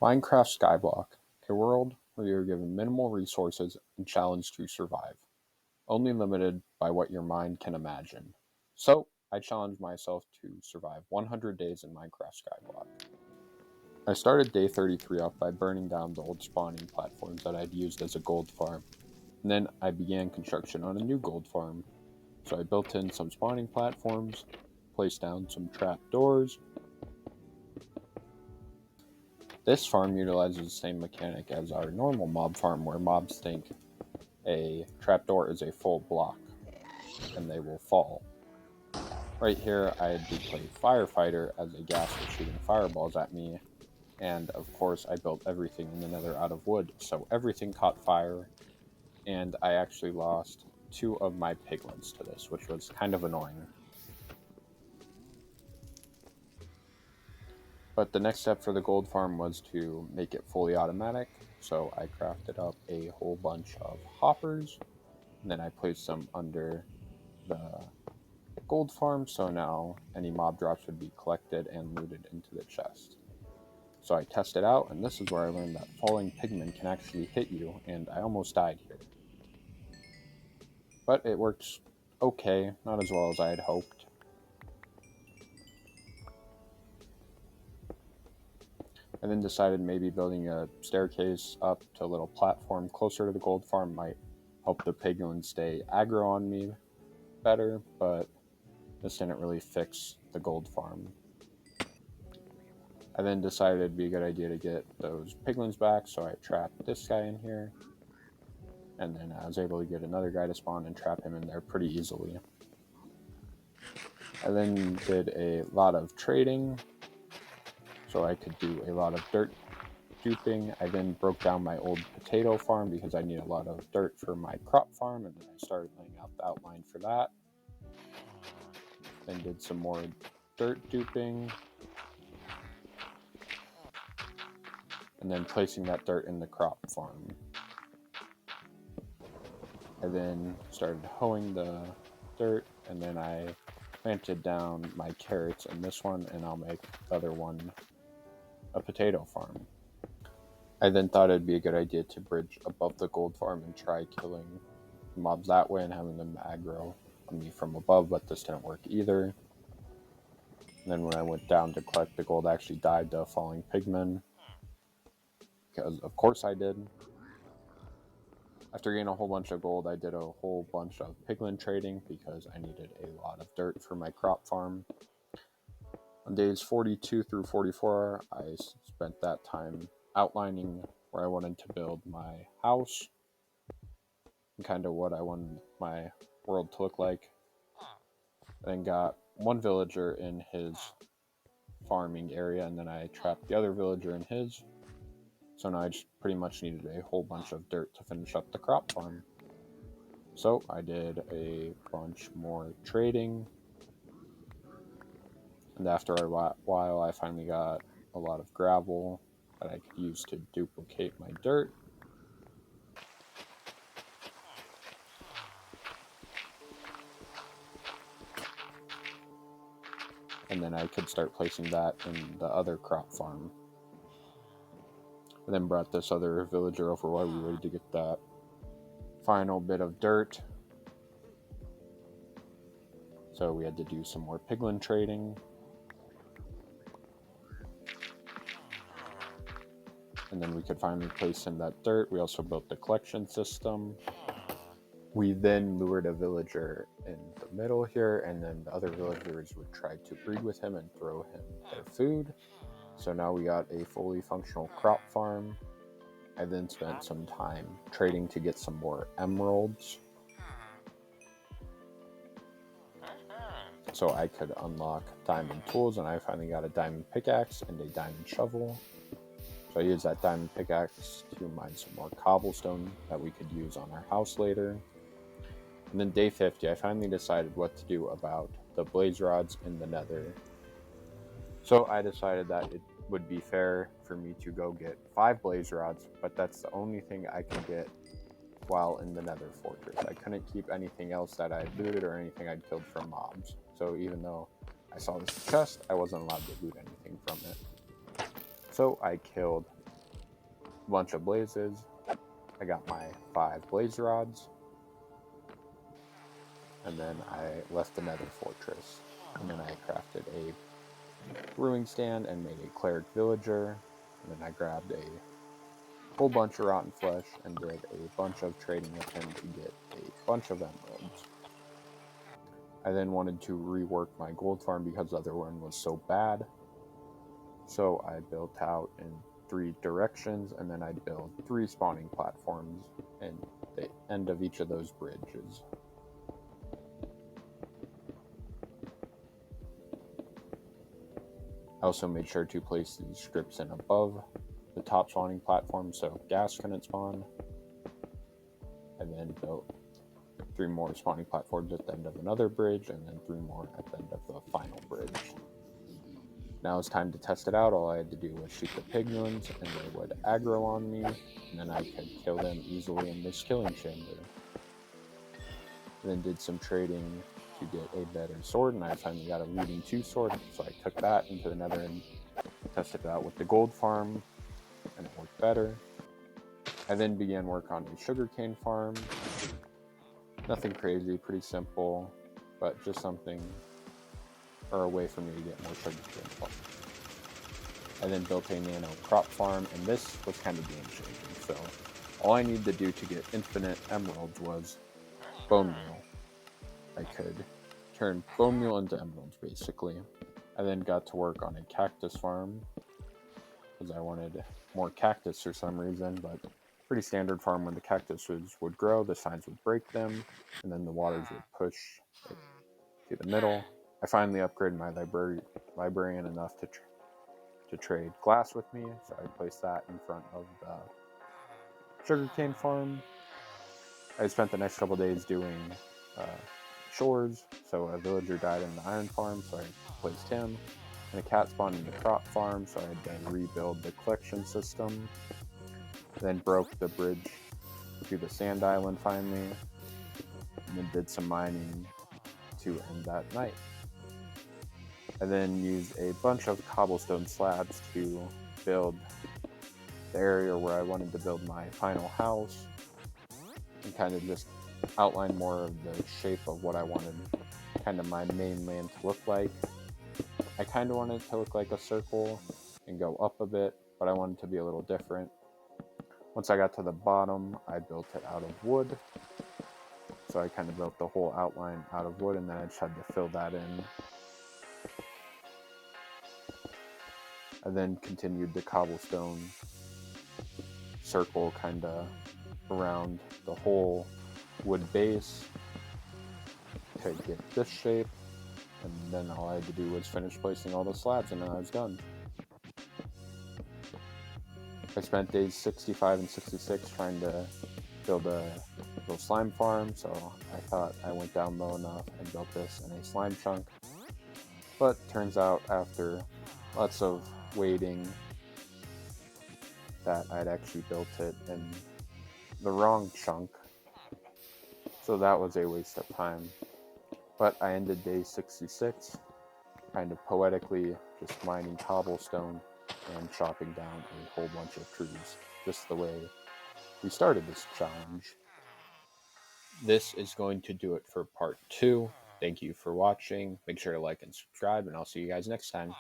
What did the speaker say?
Minecraft Skyblock, a world where you are given minimal resources and challenged to survive, only limited by what your mind can imagine. So, I challenged myself to survive 100 days in Minecraft Skyblock. I started day 33 off by burning down the old spawning platforms that I'd used as a gold farm, and then I began construction on a new gold farm. So I built in some spawning platforms, placed down some trap doors. This farm utilizes the same mechanic as our normal mob farm, where mobs think a trapdoor is a full block and they will fall. Right here, I had to play firefighter as a ghast was shooting fireballs at me, and of course, I built everything in the nether out of wood, so everything caught fire, and I actually lost 2 of my piglins to this, which was kind of annoying. But the next step for the gold farm was to make it fully automatic, so I crafted up a whole bunch of hoppers, and then I placed them under the gold farm, so now any mob drops would be collected and looted into the chest. So I tested out, and this is where I learned that falling pigmen can actually hit you, and I almost died here. But it works okay, not as well as I had hoped. I then decided maybe building a staircase up to a little platform closer to the gold farm might help the piglins stay aggro on me better, but this didn't really fix the gold farm. I then decided it'd be a good idea to get those piglins back, so I trapped this guy in here, and then I was able to get another guy to spawn and trap him in there pretty easily. I then did a lot of trading, so I could do a lot of dirt duping. I then broke down my old potato farm because I need a lot of dirt for my crop farm, and then I started laying out the outline for that. Then did some more dirt duping, and then placing that dirt in the crop farm. I then started hoeing the dirt, and then I planted down my carrots in this one, and I'll make the other one a potato farm. I then thought it'd be a good idea to bridge above the gold farm and try killing mobs that way and having them aggro on me from above, but this didn't work either. And then when I went down to collect the gold, I actually died to falling pigmen, because of course I did. After getting a whole bunch of gold, I did a whole bunch of piglin trading because I needed a lot of dirt for my crop farm. On days 42 through 44, I spent that time outlining where I wanted to build my house and kind of what I wanted my world to look like. I then got one villager in his farming area, and then I trapped the other villager in his. So now I just pretty much needed a whole bunch of dirt to finish up the crop farm. So I did a bunch more trading, and after a while I finally got a lot of gravel that I could use to duplicate my dirt. And then I could start placing that in the other crop farm. And then brought this other villager over while we waited to get that final bit of dirt. So we had to do some more piglin trading. And then we could finally place in that dirt. We also built the collection system. We then lured a villager in the middle here, and then the other villagers would try to breed with him and throw him their food. So now we got a fully functional crop farm. I then spent some time trading to get some more emeralds, so I could unlock diamond tools, and I finally got a diamond pickaxe and a diamond shovel. So I used that diamond pickaxe to mine some more cobblestone that we could use on our house later. And then day 50, I finally decided what to do about the blaze rods in the nether. So I decided that it would be fair for me to go get 5 blaze rods, but that's the only thing I can get while in the nether fortress. I couldn't keep anything else that I'd looted or anything I'd killed from mobs. So even though I saw this chest, I wasn't allowed to loot anything from it. So I killed bunch of blazes. I got my 5 blaze rods, and then I left the nether fortress, and then I crafted a brewing stand and made a cleric villager, and then I grabbed a whole bunch of rotten flesh and did a bunch of trading with him to get a bunch of emeralds. I then wanted to rework my gold farm because the other one was so bad, so I built out in 3 directions, and then I'd build 3 spawning platforms and the end of each of those bridges. I also made sure to place these strips in above the top spawning platform so gas couldn't spawn. I then built 3 more spawning platforms at the end of another bridge, and then 3 more at the end of the final bridge. Now it's time to test it out. All I had to do was shoot the piglins, and they would aggro on me, and then I could kill them easily in this killing chamber. Then did some trading to get a better sword, and I finally got a leading 2 sword, so I took that into the nether and tested it out with the gold farm, and it worked better. I then began work on a sugarcane farm. Nothing crazy, pretty simple, but just something or a way for me to get more sugarcane farm. I then built a nano crop farm, and this was kind of game changing. So all I needed to do to get infinite emeralds was bone meal. I could turn bone meal into emeralds basically. I then got to work on a cactus farm because I wanted more cactus for some reason, but pretty standard farm. When the cactuses would grow, the signs would break them, and then the waters would push it to the middle. I finally upgraded my librarian enough to trade glass with me, so I placed that in front of the sugarcane farm. I spent the next couple days doing chores, so a villager died in the iron farm, so I placed him, and a cat spawned in the crop farm, so I had to rebuild the collection system. Then broke the bridge to the sand island finally, and then did some mining to end that night. I then used a bunch of cobblestone slabs to build the area where I wanted to build my final house, and kind of just outline more of the shape of what I wanted kind of my main land to look like. I kind of wanted it to look like a circle and go up a bit, but I wanted it to be a little different. Once I got to the bottom, I built it out of wood. So I kind of built the whole outline out of wood, and then I just had to fill that in. I then continued the cobblestone circle kind of around the whole wood base to get this shape, and then all I had to do was finish placing all the slabs, and then I was done. I spent days 65 and 66 trying to build a little slime farm, so I thought I went down low enough and built this in a slime chunk. But turns out after lots of waiting that I'd actually built it in the wrong chunk, so that was a waste of time. But I ended day 66 kind of poetically just mining cobblestone and chopping down a whole bunch of trees, just the way we started this challenge. This is going to do it for part 2. Thank you for watching. Make sure to like and subscribe, and I'll see you guys next time.